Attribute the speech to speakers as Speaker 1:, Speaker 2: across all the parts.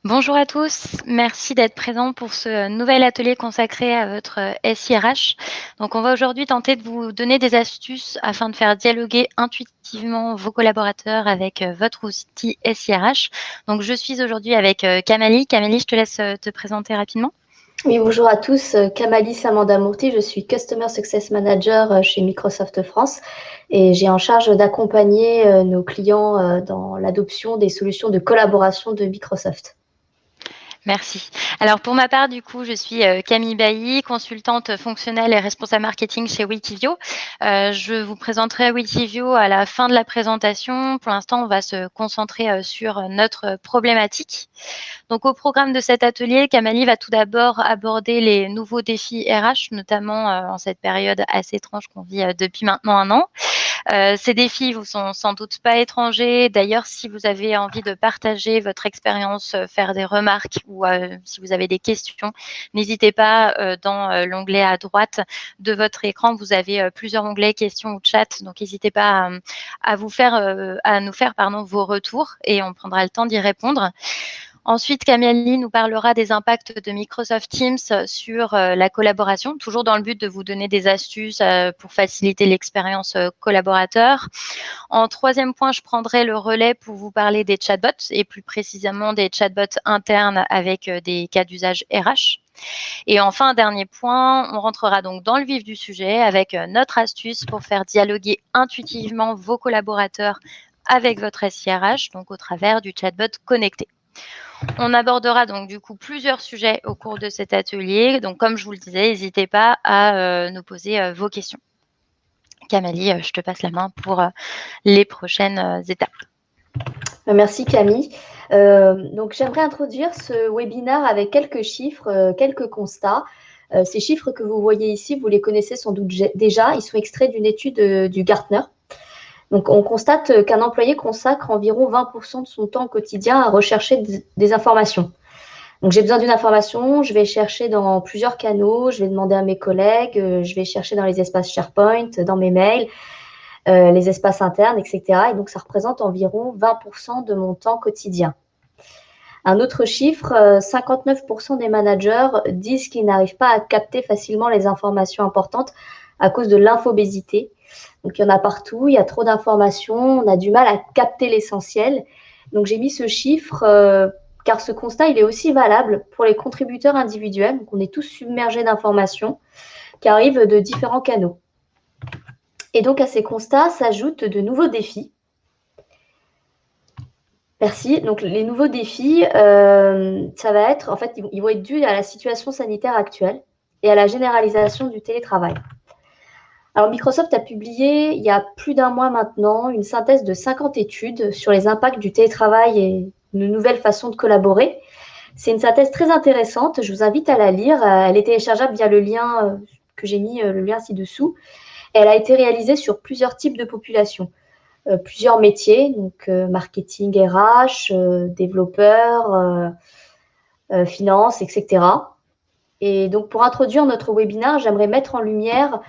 Speaker 1: Bonjour à tous, merci d'être présents pour ce nouvel atelier consacré à votre SIRH. Donc, on va aujourd'hui tenter de vous donner des astuces afin de faire dialoguer intuitivement vos collaborateurs avec votre outil SIRH. Donc, je suis aujourd'hui avec Kamali. Kamali, je te laisse te présenter rapidement.
Speaker 2: Oui, bonjour à tous. Kamali Samandamourti, je suis Customer Success Manager chez Microsoft France et j'ai en charge d'accompagner nos clients dans l'adoption des solutions de collaboration de Microsoft.
Speaker 1: Merci. Alors pour ma part, du coup, je suis Camille Bailly, consultante fonctionnelle et responsable marketing chez Witivio. Je vous présenterai Witivio à la fin de la présentation. Pour l'instant, on va se concentrer sur notre problématique. Donc au programme de cet atelier, Kamali va tout d'abord aborder les nouveaux défis RH, notamment en cette période assez étrange qu'on vit depuis maintenant un an. Ces défis vous sont sans doute pas étrangers. D'ailleurs, si vous avez envie de partager votre expérience, faire des remarques ou si vous avez des questions, n'hésitez pas dans l'onglet à droite de votre écran. Vous avez plusieurs onglets questions ou chat, donc n'hésitez pas à nous faire vos retours et on prendra le temps d'y répondre. Ensuite, Kamali nous parlera des impacts de Microsoft Teams sur la collaboration, toujours dans le but de vous donner des astuces pour faciliter l'expérience collaborateur. En troisième point, je prendrai le relais pour vous parler des chatbots et plus précisément des chatbots internes avec des cas d'usage RH. Et enfin, dernier point, on rentrera donc dans le vif du sujet avec notre astuce pour faire dialoguer intuitivement vos collaborateurs avec votre SIRH, donc au travers du chatbot connecté. On abordera donc du coup plusieurs sujets au cours de cet atelier. Donc comme je vous le disais, n'hésitez pas à nous poser vos questions. Kamali, je te passe la main pour les prochaines étapes.
Speaker 2: Merci Camille. Donc j'aimerais introduire ce webinaire avec quelques chiffres, quelques constats. Ces chiffres que vous voyez ici, vous les connaissez sans doute déjà. Ils sont extraits d'une étude du Gartner. Donc, on constate qu'un employé consacre environ 20% de son temps quotidien à rechercher des informations. Donc, j'ai besoin d'une information, je vais chercher dans plusieurs canaux, je vais demander à mes collègues, je vais chercher dans les espaces SharePoint, dans mes mails, les espaces internes, etc. Et donc, ça représente environ 20% de mon temps quotidien. Un autre chiffre, 59% des managers disent qu'ils n'arrivent pas à capter facilement les informations importantes à cause de l'infobésité. Donc, il y en a partout, il y a trop d'informations, on a du mal à capter l'essentiel. Donc, j'ai mis ce chiffre car ce constat, il est aussi valable pour les contributeurs individuels. Donc, on est tous submergés d'informations qui arrivent de différents canaux. Et donc, à ces constats s'ajoutent de nouveaux défis. Merci. Donc, les nouveaux défis, ça va être, en fait, ils vont être dus à la situation sanitaire actuelle et à la généralisation du télétravail. Alors, Microsoft a publié, il y a plus d'un mois maintenant, une synthèse de 50 études sur les impacts du télétravail et de nouvelles façons de collaborer. C'est une synthèse très intéressante. Je vous invite à la lire. Elle est téléchargeable via le lien que j'ai mis, le lien ci-dessous. Elle a été réalisée sur plusieurs types de populations. Plusieurs métiers, donc marketing, RH, développeurs, finance, etc. Et donc, pour introduire notre webinaire, j'aimerais mettre en lumière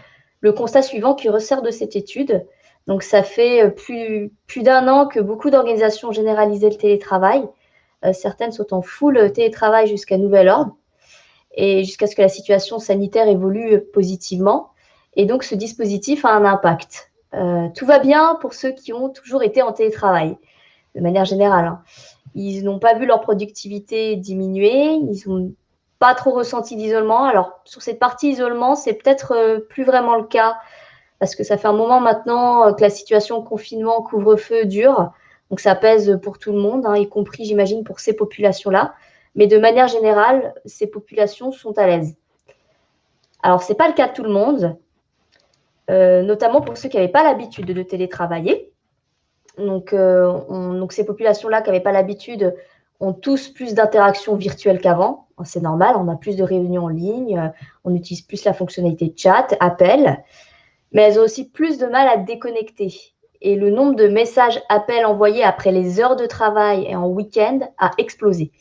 Speaker 2: le constat suivant qui ressort de cette étude. Donc, ça fait plus d'un an que beaucoup d'organisations ont généralisé le télétravail. Certaines sont en full télétravail jusqu'à nouvel ordre et jusqu'à ce que la situation sanitaire évolue positivement. Et donc, ce dispositif a un impact. Tout va bien pour ceux qui ont toujours été en télétravail, de manière générale. Hein. Ils n'ont pas vu leur productivité diminuer, ils n'ont pas trop ressenti d'isolement. Alors, sur cette partie isolement, c'est peut-être plus vraiment le cas, parce que ça fait un moment maintenant que la situation confinement, couvre-feu dure. Donc, ça pèse pour tout le monde, hein, y compris, j'imagine, pour ces populations-là. Mais de manière générale, ces populations sont à l'aise. Alors, ce n'est pas le cas de tout le monde, notamment pour ceux qui n'avaient pas l'habitude de télétravailler. Donc, ces populations-là qui n'avaient pas l'habitude ont tous plus d'interactions virtuelles qu'avant. C'est normal, on a plus de réunions en ligne, on utilise plus la fonctionnalité chat, appel, mais elles ont aussi plus de mal à déconnecter. Et le nombre de messages appels envoyés après les heures de travail et en week-end a explosé.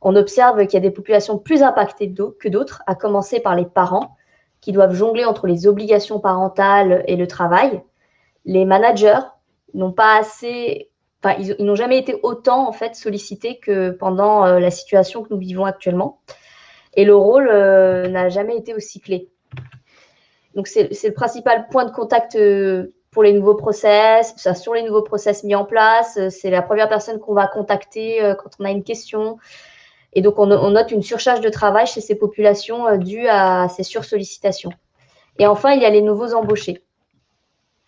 Speaker 2: On observe qu'il y a des populations plus impactées que d'autres, à commencer par les parents qui doivent jongler entre les obligations parentales et le travail. Les managers n'ont pas assez enfin, ils n'ont jamais été autant en fait sollicités que pendant la situation que nous vivons actuellement. Et le rôle n'a jamais été aussi clé. Donc, c'est le principal point de contact pour les nouveaux process, sur les nouveaux process mis en place. C'est la première personne qu'on va contacter quand on a une question. Et donc, on note une surcharge de travail chez ces populations due à ces sursollicitations. Et enfin, il y a les nouveaux embauchés.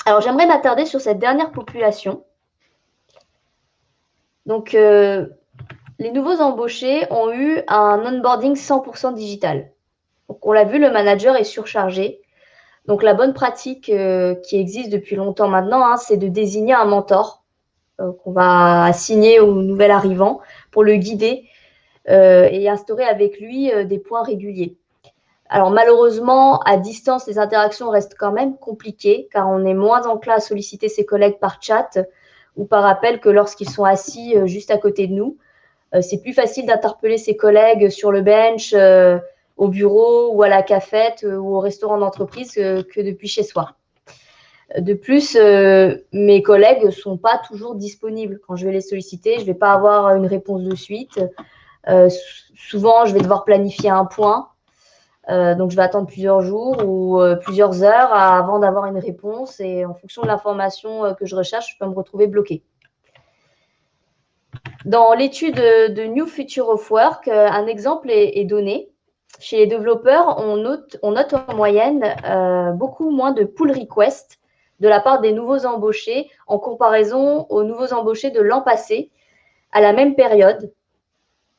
Speaker 2: Alors, j'aimerais m'attarder sur cette dernière population. Donc, les nouveaux embauchés ont eu un onboarding 100% digital. Donc, on l'a vu, le manager est surchargé. Donc, la bonne pratique qui existe depuis longtemps maintenant, hein, c'est de désigner un mentor qu'on va assigner au nouvel arrivant pour le guider et instaurer avec lui des points réguliers. Alors, malheureusement, à distance, les interactions restent quand même compliquées car on est moins enclin à solliciter ses collègues par chat ou par appel que lorsqu'ils sont assis juste à côté de nous. C'est plus facile d'interpeller ses collègues sur le bench, au bureau ou à la cafette ou au restaurant d'entreprise que depuis chez soi. De plus, mes collègues ne sont pas toujours disponibles. Quand je vais les solliciter, je ne vais pas avoir une réponse de suite. Souvent, je vais devoir planifier un point. Donc, je vais attendre plusieurs jours ou plusieurs heures avant d'avoir une réponse. Et en fonction de l'information que je recherche, je peux me retrouver bloquée. Dans l'étude de New Future of Work, un exemple est donné. Chez les développeurs, on note en moyenne beaucoup moins de pull requests de la part des nouveaux embauchés en comparaison aux nouveaux embauchés de l'an passé à la même période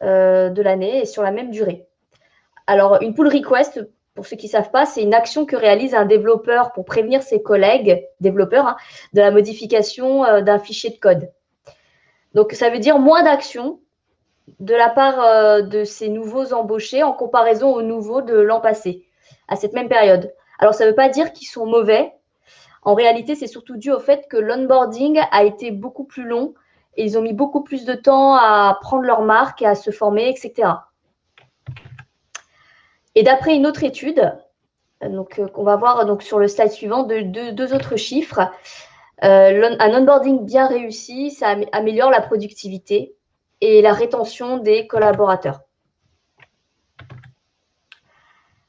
Speaker 2: de l'année et sur la même durée. Alors, une pull request, pour ceux qui ne savent pas, c'est une action que réalise un développeur pour prévenir ses collègues développeurs de la modification d'un fichier de code. Donc, ça veut dire moins d'actions de la part de ces nouveaux embauchés en comparaison aux nouveaux de l'an passé, à cette même période. Alors, ça ne veut pas dire qu'ils sont mauvais. En réalité, c'est surtout dû au fait que l'onboarding a été beaucoup plus long et ils ont mis beaucoup plus de temps à prendre leur marque et à se former, etc. Et d'après une autre étude, donc, qu'on va voir donc, sur le slide suivant, deux autres chiffres, un onboarding bien réussi, ça améliore la productivité et la rétention des collaborateurs.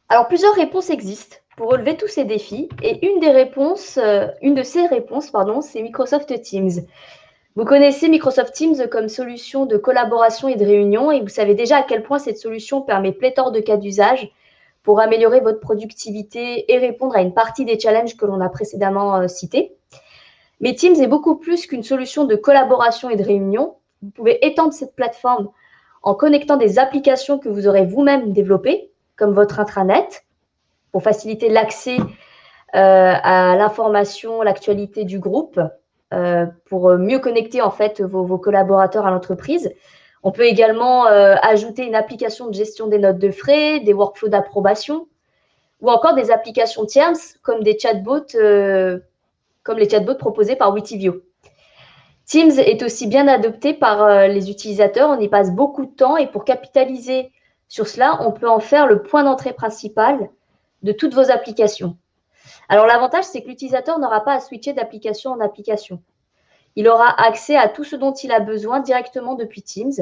Speaker 2: Alors, plusieurs réponses existent pour relever tous ces défis et une de ces réponses, c'est Microsoft Teams. Vous connaissez Microsoft Teams comme solution de collaboration et de réunion et vous savez déjà à quel point cette solution permet pléthore de cas d'usage pour améliorer votre productivité et répondre à une partie des challenges que l'on a précédemment cités. Mais Teams est beaucoup plus qu'une solution de collaboration et de réunion. Vous pouvez étendre cette plateforme en connectant des applications que vous aurez vous-même développées, comme votre intranet, pour faciliter l'accès à l'information, l'actualité du groupe, pour mieux connecter en fait vos collaborateurs à l'entreprise. On peut également ajouter une application de gestion des notes de frais, des workflows d'approbation, ou encore des applications tierces comme des chatbots, comme les chatbots proposés par Witivio. Teams est aussi bien adopté par les utilisateurs, on y passe beaucoup de temps et pour capitaliser sur cela, on peut en faire le point d'entrée principal de toutes vos applications. Alors l'avantage, c'est que l'utilisateur n'aura pas à switcher d'application en application. Il aura accès à tout ce dont il a besoin directement depuis Teams.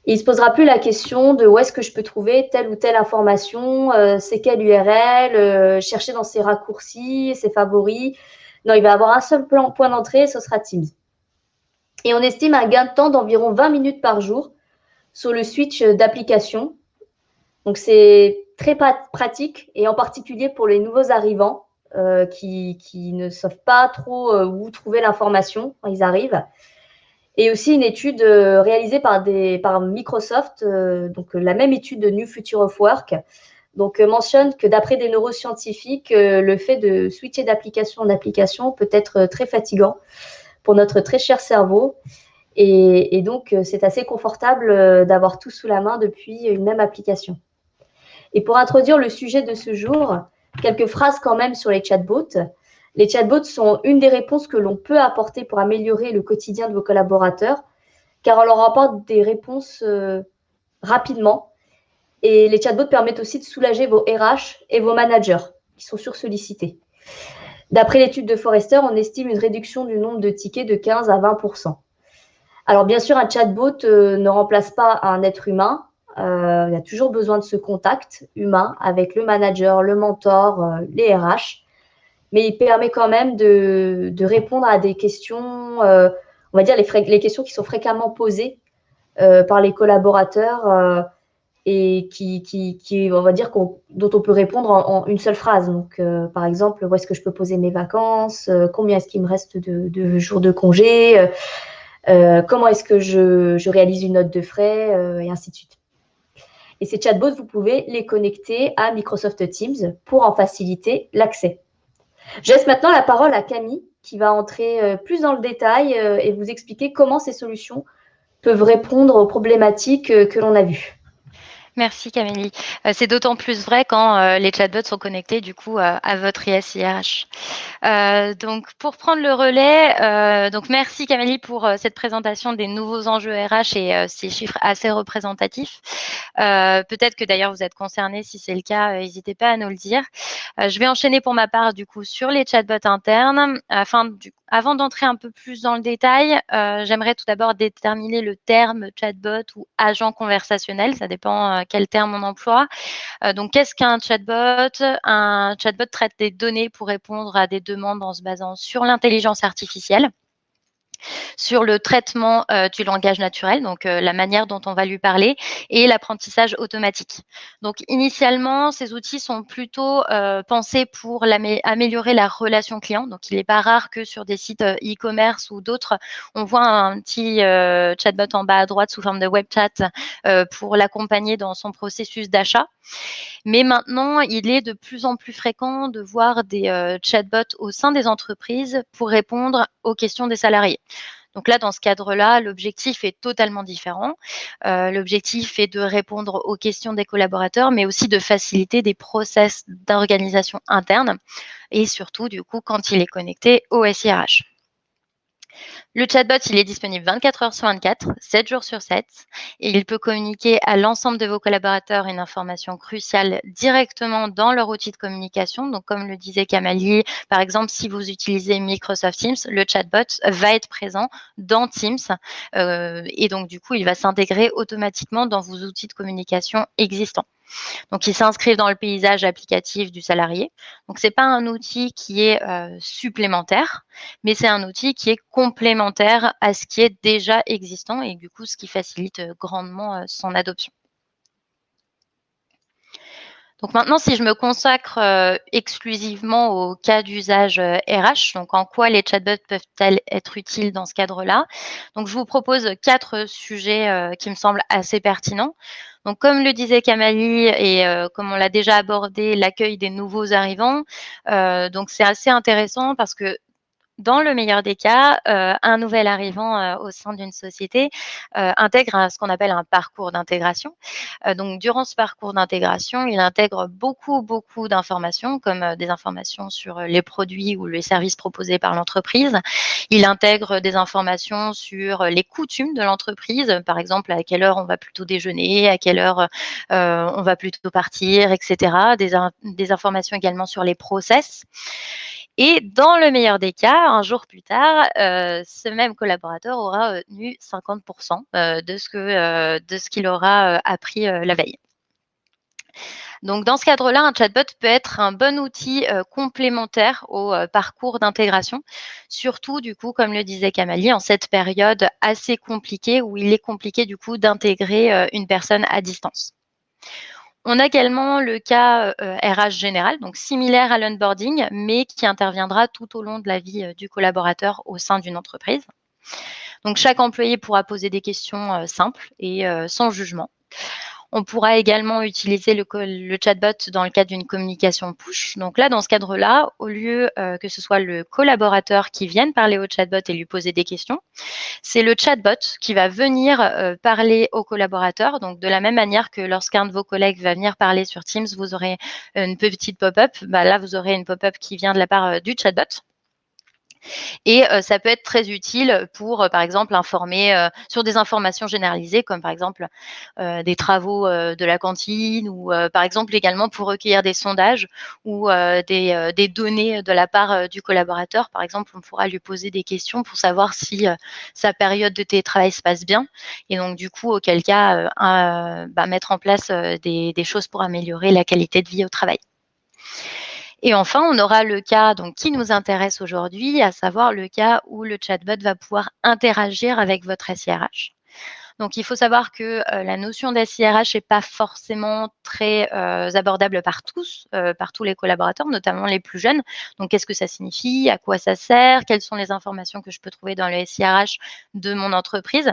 Speaker 2: Et il ne se posera plus la question de où est-ce que je peux trouver telle ou telle information, c'est quelle URL, chercher dans ses raccourcis, ses favoris. Non, il va avoir un seul point d'entrée, ce sera Teams. Et on estime un gain de temps d'environ 20 minutes par jour sur le switch d'application. Donc, c'est très pratique et en particulier pour les nouveaux arrivants qui ne savent pas trop où trouver l'information quand ils arrivent. Et aussi une étude réalisée par Microsoft, donc la même étude de New Future of Work, donc mentionne que d'après des neuroscientifiques, le fait de switcher d'application en application peut être très fatigant pour notre très cher cerveau. Et donc, c'est assez confortable d'avoir tout sous la main depuis une même application. Et pour introduire le sujet de ce jour, quelques phrases quand même sur les chatbots. Les chatbots sont une des réponses que l'on peut apporter pour améliorer le quotidien de vos collaborateurs, car on leur apporte des réponses rapidement. Et les chatbots permettent aussi de soulager vos RH et vos managers qui sont sursollicités. D'après l'étude de Forrester, on estime une réduction du nombre de tickets de 15 à 20%. Alors bien sûr, un chatbot ne remplace pas un être humain. Il y a toujours besoin de ce contact humain avec le manager, le mentor, les RH, mais il permet quand même de répondre à des questions, on va dire les questions qui sont fréquemment posées par les collaborateurs et on va dire, dont on peut répondre en une seule phrase. Donc, par exemple, où est-ce que je peux poser mes vacances, combien est-ce qu'il me reste de jours de congé, comment est-ce que je réalise une note de frais, et ainsi de suite. Et ces chatbots, vous pouvez les connecter à Microsoft Teams pour en faciliter l'accès. Je laisse maintenant la parole à Camille qui va entrer plus dans le détail et vous expliquer comment ces solutions peuvent répondre aux problématiques que l'on a vues.
Speaker 1: Merci Camélie. C'est d'autant plus vrai quand les chatbots sont connectés du coup à votre IS/IRH. Donc pour prendre le relais, donc merci Camélie pour cette présentation des nouveaux enjeux RH et ces chiffres assez représentatifs. Peut-être que d'ailleurs vous êtes concernés. Si c'est le cas, n'hésitez pas à nous le dire. Je vais enchaîner pour ma part du coup sur les chatbots internes. Avant d'entrer un peu plus dans le détail, j'aimerais tout d'abord déterminer le terme chatbot ou agent conversationnel. Ça dépend quel terme on emploie. Donc, qu'est-ce qu'un chatbot? Un chatbot traite des données pour répondre à des demandes en se basant sur l'intelligence artificielle, sur le traitement du langage naturel, donc la manière dont on va lui parler, et l'apprentissage automatique. Donc initialement, ces outils sont plutôt pensés pour améliorer la relation client. Donc il n'est pas rare que sur des sites e-commerce ou d'autres, on voit un petit chatbot en bas à droite sous forme de web chat pour l'accompagner dans son processus d'achat. Mais maintenant, il est de plus en plus fréquent de voir des chatbots au sein des entreprises pour répondre aux questions des salariés. Donc là, dans ce cadre-là, l'objectif est totalement différent. L'objectif est de répondre aux questions des collaborateurs, mais aussi de faciliter des process d'organisation interne et surtout, du coup, quand il est connecté au SIRH. Le chatbot, il est disponible 24 heures sur 24, 7 jours sur 7, et il peut communiquer à l'ensemble de vos collaborateurs une information cruciale directement dans leur outil de communication. Donc, comme le disait Kamali, par exemple, si vous utilisez Microsoft Teams, le chatbot va être présent dans Teams, et donc du coup, il va s'intégrer automatiquement dans vos outils de communication existants. Donc, ils s'inscrivent dans le paysage applicatif du salarié. Donc, ce n'est pas un outil qui est supplémentaire, mais c'est un outil qui est complémentaire à ce qui est déjà existant et du coup, ce qui facilite grandement son adoption. Donc maintenant, si je me consacre exclusivement au cas d'usage RH, donc en quoi les chatbots peuvent-elles être utiles dans ce cadre-là? Donc je vous propose 4 sujets qui me semblent assez pertinents. Donc comme le disait Kamali et comme on l'a déjà abordé, l'accueil des nouveaux arrivants. Donc c'est assez intéressant parce que dans le meilleur des cas, un nouvel arrivant au sein d'une société intègre ce qu'on appelle un parcours d'intégration. Donc, durant ce parcours d'intégration, il intègre beaucoup d'informations, comme des informations sur les produits ou les services proposés par l'entreprise. Il intègre des informations sur les coutumes de l'entreprise, par exemple à quelle heure on va plutôt déjeuner, à quelle heure on va plutôt partir, etc. Des informations également sur les process. Et dans le meilleur des cas, un jour plus tard, ce même collaborateur aura tenu 50% de ce qu'il aura appris la veille. Donc dans ce cadre-là, un chatbot peut être un bon outil complémentaire au parcours d'intégration, surtout du coup, comme le disait Kamali, en cette période assez compliquée où il est compliqué du coup d'intégrer une personne à distance. On a également le cas RH général, donc similaire à l'onboarding, mais qui interviendra tout au long de la vie du collaborateur au sein d'une entreprise. Donc chaque employé pourra poser des questions simples et sans jugement. On pourra également utiliser le chatbot dans le cadre d'une communication push. Donc là, dans ce cadre-là, au lieu que ce soit le collaborateur qui vienne parler au chatbot et lui poser des questions, c'est le chatbot qui va venir parler au collaborateur. Donc, de la même manière que lorsqu'un de vos collègues va venir parler sur Teams, vous aurez une petite pop-up. Là, vous aurez une pop-up qui vient de la part du chatbot. Et ça peut être très utile pour, par exemple, informer, sur des informations généralisées comme, par exemple, des travaux, de la cantine ou, par exemple, également pour recueillir des sondages ou, des données de la part, du collaborateur. Par exemple, on pourra lui poser des questions pour savoir si, sa période de télétravail se passe bien et donc du coup, auquel cas, mettre en place, des choses pour améliorer la qualité de vie au travail. Et enfin, on aura le cas donc qui nous intéresse aujourd'hui, à savoir le cas où le chatbot va pouvoir interagir avec votre SIRH. Donc il faut savoir que, la notion d'SIRH n'est pas forcément très, abordable par tous les collaborateurs, notamment les plus jeunes. Donc qu'est-ce que ça signifie? À quoi ça sert? Quelles sont les informations que je peux trouver dans le SIRH de mon entreprise?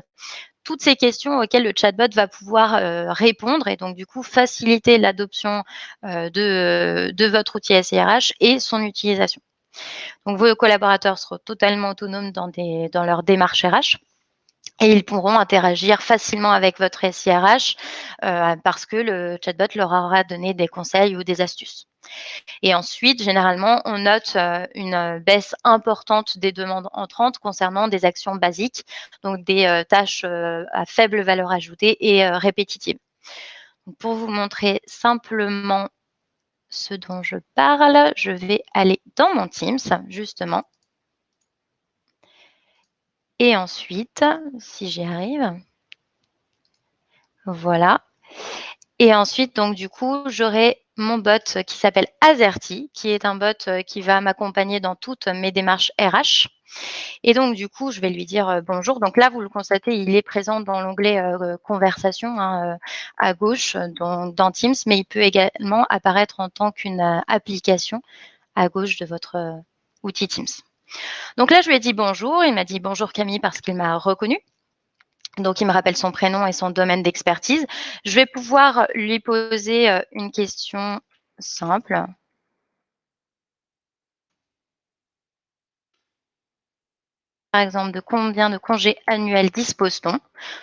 Speaker 1: Toutes ces questions auxquelles le chatbot va pouvoir, répondre et donc du coup faciliter l'adoption, de votre outil SIRH et son utilisation. Donc vos collaborateurs seront totalement autonomes dans leur démarche RH et ils pourront interagir facilement avec votre SIRH, parce que le chatbot leur aura donné des conseils ou des astuces. Et ensuite, généralement, on note, une, baisse importante des demandes entrantes concernant des actions basiques, donc des, tâches, à faible valeur ajoutée et répétitives. Donc pour vous montrer simplement ce dont je parle, je vais aller dans mon Teams, justement et ensuite, si j'y arrive, voilà. Et ensuite, donc du coup, j'aurai mon bot qui s'appelle Azerty, qui est un bot, qui va m'accompagner dans toutes mes démarches RH. Et donc du coup, je vais lui dire, bonjour. Donc là, vous le constatez, il est présent dans l'onglet, conversation, hein, à gauche, dans Teams, mais il peut également apparaître en tant qu'une, application à gauche de votre, outil Teams. Donc là, je lui ai dit: «Bonjour», il m'a dit: «Bonjour Camille» parce qu'il m'a reconnue. Donc il me rappelle son prénom et son domaine d'expertise. Je vais pouvoir lui poser, une question simple. Par exemple, de combien de congés annuels dispose-t-on?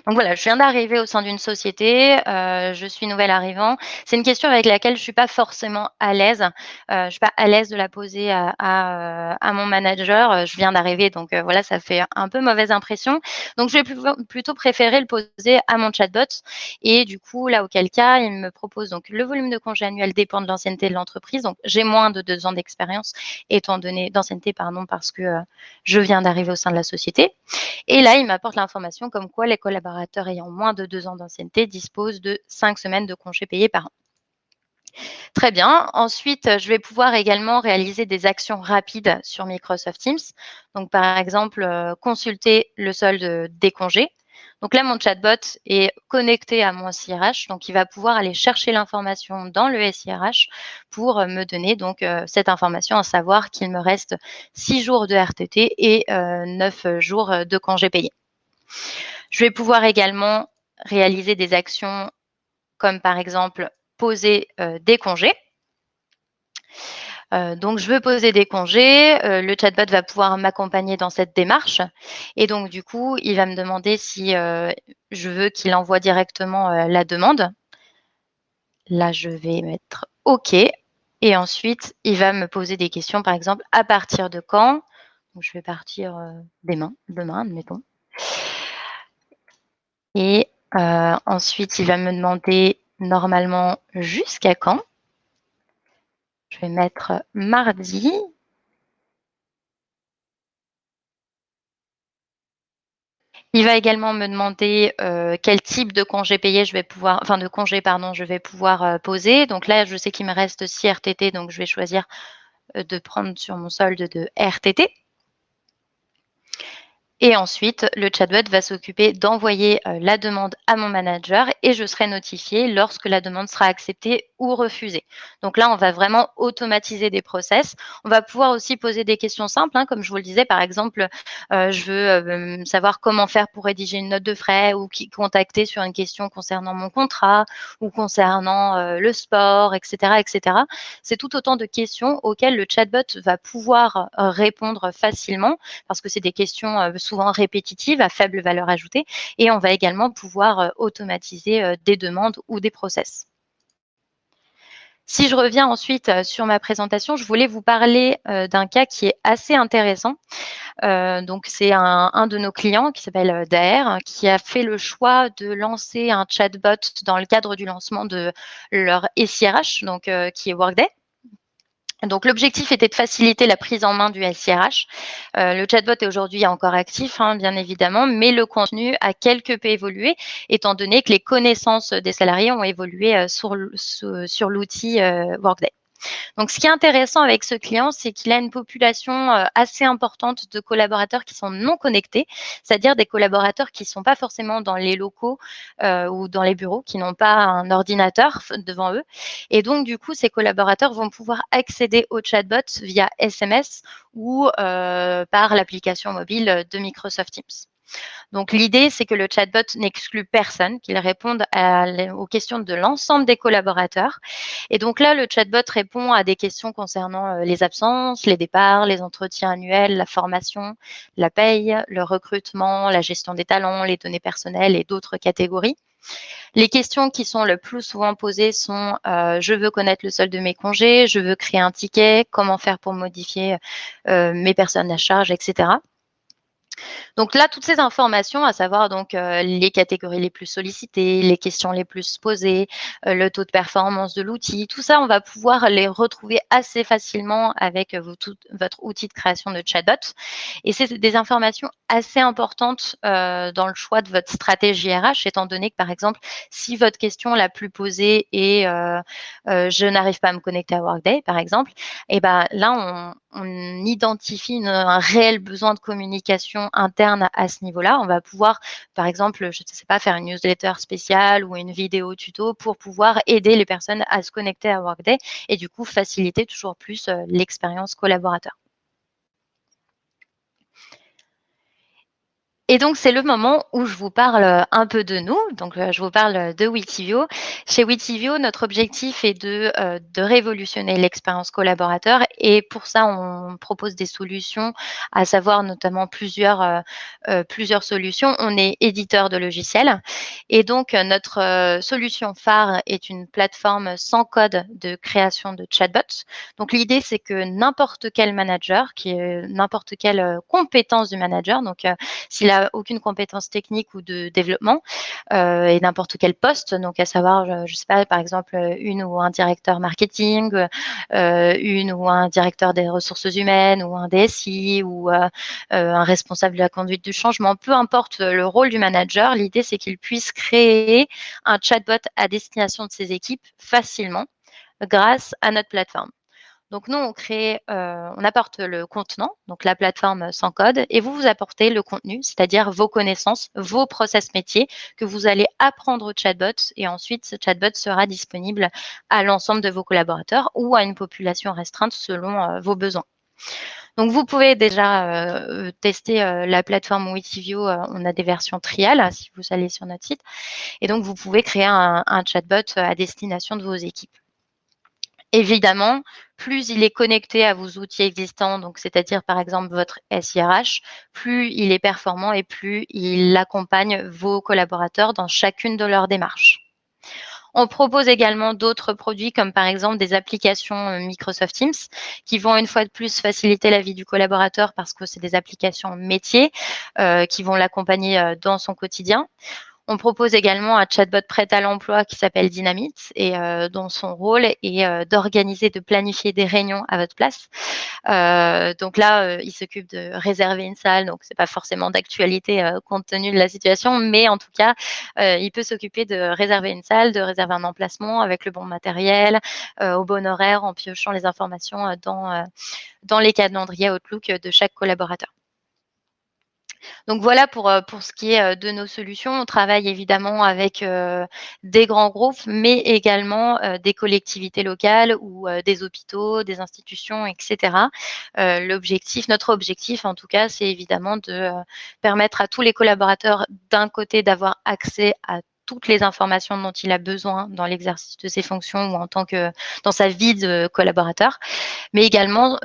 Speaker 1: Donc voilà, je viens d'arriver au sein d'une société, je suis nouvel arrivant. C'est une question avec laquelle je suis pas forcément à l'aise. Je suis pas à l'aise de la poser à mon manager. Je viens d'arriver donc voilà, ça fait un peu mauvaise impression. Donc je vais plutôt préférer le poser à mon chatbot et du coup, là, auquel cas, il me propose donc le volume de congés annuels dépend de l'ancienneté de l'entreprise. Donc j'ai moins de 2 ans d'expérience étant donné d'ancienneté pardon, parce que, je viens d'arriver au sein de la société. Et là, il m'apporte l'information comme quoi les collaborateurs ayant moins de 2 ans d'ancienneté disposent de 5 semaines de congés payés par an. Très bien. Ensuite, je vais pouvoir également réaliser des actions rapides sur Microsoft Teams. Donc, par exemple, consulter le solde des congés. Donc là, mon chatbot est connecté à mon SIRH, donc il va pouvoir aller chercher l'information dans le SIRH pour me donner donc cette information, à savoir qu'il me reste 6 jours de RTT et 9 jours de congés payés. Je vais pouvoir également réaliser des actions comme par exemple poser des congés. Donc je veux poser des congés, le chatbot va pouvoir m'accompagner dans cette démarche et donc du coup, il va me demander si, je veux qu'il envoie directement, la demande. Là, je vais mettre OK et ensuite, il va me poser des questions, par exemple: «À partir de quand?» Donc je vais partir, demain, admettons et ensuite, il va me demander normalement jusqu'à quand. Je vais mettre mardi. Il va également me demander, quel type de congé payé je vais pouvoir enfin de congé pardon, je vais pouvoir, poser. Donc là, je sais qu'il me reste 6 RTT, donc je vais choisir, de prendre sur mon solde de RTT. Et ensuite, le chatbot va s'occuper d'envoyer, la demande à mon manager et je serai notifiée lorsque la demande sera acceptée ou refusée. Donc là, on va vraiment automatiser des process. On va pouvoir aussi poser des questions simples, hein, comme je vous le disais, par exemple, je veux, savoir comment faire pour rédiger une note de frais ou qui contacter sur une question concernant mon contrat ou concernant, le sport et cetera et cetera. C'est tout autant de questions auxquelles le chatbot va pouvoir, répondre facilement parce que c'est des questions souvent répétitives à faible valeur ajoutée et on va également pouvoir automatiser des demandes ou des process. Si je reviens ensuite sur ma présentation, je voulais vous parler d'un cas qui est assez intéressant. Donc, c'est un de nos clients qui s'appelle Daer, qui a fait le choix de lancer un chatbot dans le cadre du lancement de leur SIRH, donc qui est Workday. Donc, l'objectif était de faciliter la prise en main du SIRH. Le chatbot est aujourd'hui encore actif, bien évidemment, mais le contenu a quelque peu évolué, étant donné que les connaissances des salariés ont évolué sur l'outil Workday. Donc, ce qui est intéressant avec ce client, c'est qu'il a une population assez importante de collaborateurs qui sont non connectés, c'est-à-dire des collaborateurs qui ne sont pas forcément dans les locaux ou dans les bureaux, qui n'ont pas un ordinateur devant eux. Et donc, du coup, ces collaborateurs vont pouvoir accéder au chatbot via SMS ou par l'application mobile de Microsoft Teams. Donc, l'idée, c'est que le chatbot n'exclut personne, qu'il réponde aux questions de l'ensemble des collaborateurs. Et donc là, le chatbot répond à des questions concernant les absences, les départs, les entretiens annuels, la formation, la paye, le recrutement, la gestion des talents, les données personnelles et d'autres catégories. Les questions qui sont le plus souvent posées sont je veux connaître le solde de mes congés, je veux créer un ticket, comment faire pour modifier mes personnes à charge, etc. Donc là, toutes ces informations, à savoir donc les catégories les plus sollicitées, les questions les plus posées, le taux de performance de l'outil, tout ça, on va pouvoir les retrouver assez facilement avec votre outil de création de chatbot. Et c'est des informations assez importantes dans le choix de votre stratégie RH, étant donné que, par exemple, si votre question la plus posée est je n'arrive pas à me connecter à Workday, par exemple, et ben là, on identifie un réel besoin de communication interne à ce niveau-là. On va pouvoir, par exemple, je ne sais pas, faire une newsletter spéciale ou une vidéo tuto pour pouvoir aider les personnes à se connecter à Workday et du coup faciliter toujours plus l'expérience collaborateur. Et donc, c'est le moment où je vous parle un peu de nous. Donc, je vous parle de Witivio. Chez Witivio, notre objectif est de révolutionner l'expérience collaborateur et pour ça, on propose des solutions, à savoir notamment plusieurs solutions. On est éditeur de logiciels et donc notre solution phare est une plateforme sans code de création de chatbots. Donc, l'idée, c'est que n'importe quel manager, n'importe quelle compétence du manager, donc s'il a aucune compétence technique ou de développement et n'importe quel poste, donc à savoir, je ne sais pas, par exemple, une ou un directeur marketing, une ou un directeur des ressources humaines ou un DSI ou un responsable de la conduite du changement, peu importe le rôle du manager, l'idée c'est qu'il puisse créer un chatbot à destination de ses équipes facilement grâce à notre plateforme. Donc nous, on apporte le contenant, donc la plateforme sans code, et vous apportez le contenu, c'est-à-dire vos connaissances, vos process métiers que vous allez apprendre au chatbot, et ensuite ce chatbot sera disponible à l'ensemble de vos collaborateurs ou à une population restreinte selon vos besoins. Donc vous pouvez déjà tester la plateforme Witivio, on a des versions trial si vous allez sur notre site, et donc vous pouvez créer un chatbot à destination de vos équipes. Évidemment, plus il est connecté à vos outils existants, donc c'est-à-dire par exemple votre SIRH, plus il est performant et plus il accompagne vos collaborateurs dans chacune de leurs démarches. On propose également d'autres produits comme par exemple des applications Microsoft Teams qui vont une fois de plus faciliter la vie du collaborateur parce que c'est des applications métiers qui vont l'accompagner dans son quotidien. On propose également un chatbot prêt à l'emploi qui s'appelle Dynamite et dont son rôle est d'organiser, de planifier des réunions à votre place. Donc là, il s'occupe de réserver une salle, donc c'est pas forcément d'actualité compte tenu de la situation, mais en tout cas, il peut s'occuper de réserver une salle, de réserver un emplacement avec le bon matériel, au bon horaire, en piochant les informations dans les calendriers Outlook de chaque collaborateur. Donc voilà pour ce qui est de nos solutions. On travaille évidemment avec des grands groupes, mais également des collectivités locales ou des hôpitaux, des institutions, etc. Notre objectif, en tout cas, c'est évidemment de permettre à tous les collaborateurs, d'un côté, d'avoir accès à toutes les informations dont il a besoin dans l'exercice de ses fonctions ou dans sa vie de collaborateur, mais également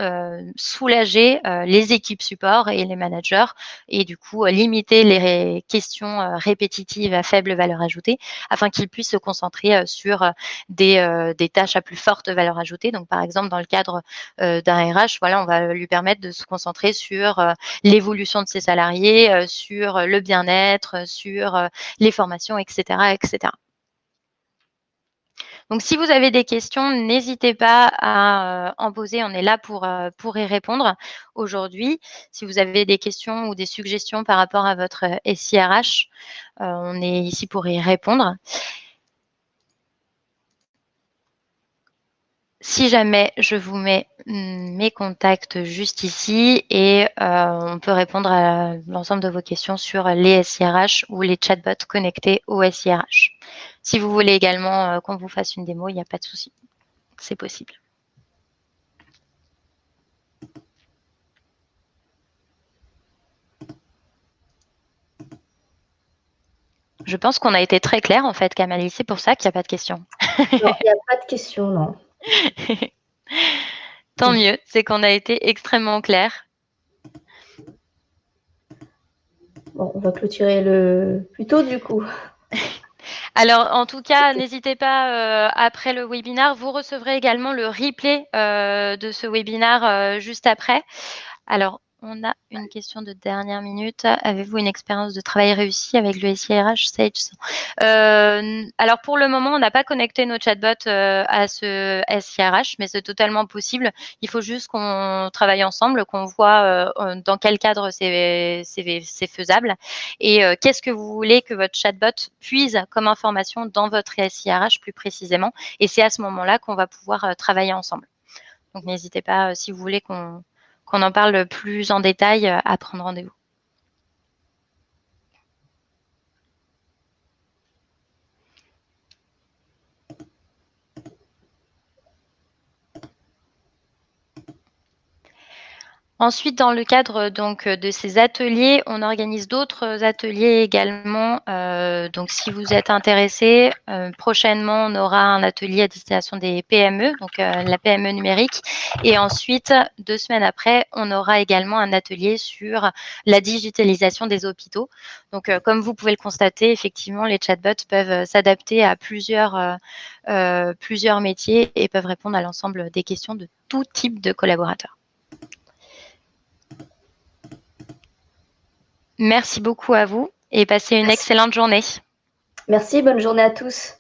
Speaker 1: soulager les équipes support et les managers et du coup limiter les questions répétitives à faible valeur ajoutée afin qu'ils puissent se concentrer sur des tâches à plus forte valeur ajoutée. Donc par exemple dans le cadre d'un RH, voilà, on va lui permettre de se concentrer sur l'évolution de ses salariés, sur le bien-être, sur les formations, etc., etc. Donc, si vous avez des questions, n'hésitez pas à en poser. On est là pour y répondre aujourd'hui. Si vous avez des questions ou des suggestions par rapport à votre SIRH, on est ici pour y répondre. Si jamais, je vous mets mes contacts juste ici et on peut répondre à l'ensemble de vos questions sur les SIRH ou les chatbots connectés au SIRH. Si vous voulez également qu'on vous fasse une démo, il n'y a pas de souci. C'est possible. Je pense qu'on a été très clair en fait, Kamali. C'est pour ça qu'il n'y a pas de questions.
Speaker 2: Non, il n'y a pas de questions, non.
Speaker 1: Tant mieux, c'est qu'on a été extrêmement clair.
Speaker 2: Bon, on va clôturer le plus tôt du coup.
Speaker 1: Alors, en tout cas, n'hésitez pas, après le webinaire, vous recevrez également le replay de ce webinaire juste après. Alors, on a une question de dernière minute. Avez-vous une expérience de travail réussie avec le SIRH Sage Alors, pour le moment, on n'a pas connecté nos chatbots à ce SIRH, mais c'est totalement possible. Il faut juste qu'on travaille ensemble, qu'on voit dans quel cadre c'est faisable et qu'est-ce que vous voulez que votre chatbot puise comme information dans votre SIRH plus précisément. Et c'est à ce moment-là qu'on va pouvoir travailler ensemble. Donc, n'hésitez pas, si vous voulez qu'on en parle plus en détail, à prendre rendez-vous. Ensuite, dans le cadre donc de ces ateliers, on organise d'autres ateliers également. Donc, si vous êtes intéressé, prochainement, on aura un atelier à destination des PME, donc la PME numérique. Et ensuite, 2 semaines après, on aura également un atelier sur la digitalisation des hôpitaux. Donc, comme vous pouvez le constater, effectivement, les chatbots peuvent s'adapter à plusieurs métiers et peuvent répondre à l'ensemble des questions de tout type de collaborateurs. Merci beaucoup à vous et passez une excellente journée.
Speaker 2: Merci, bonne journée à tous.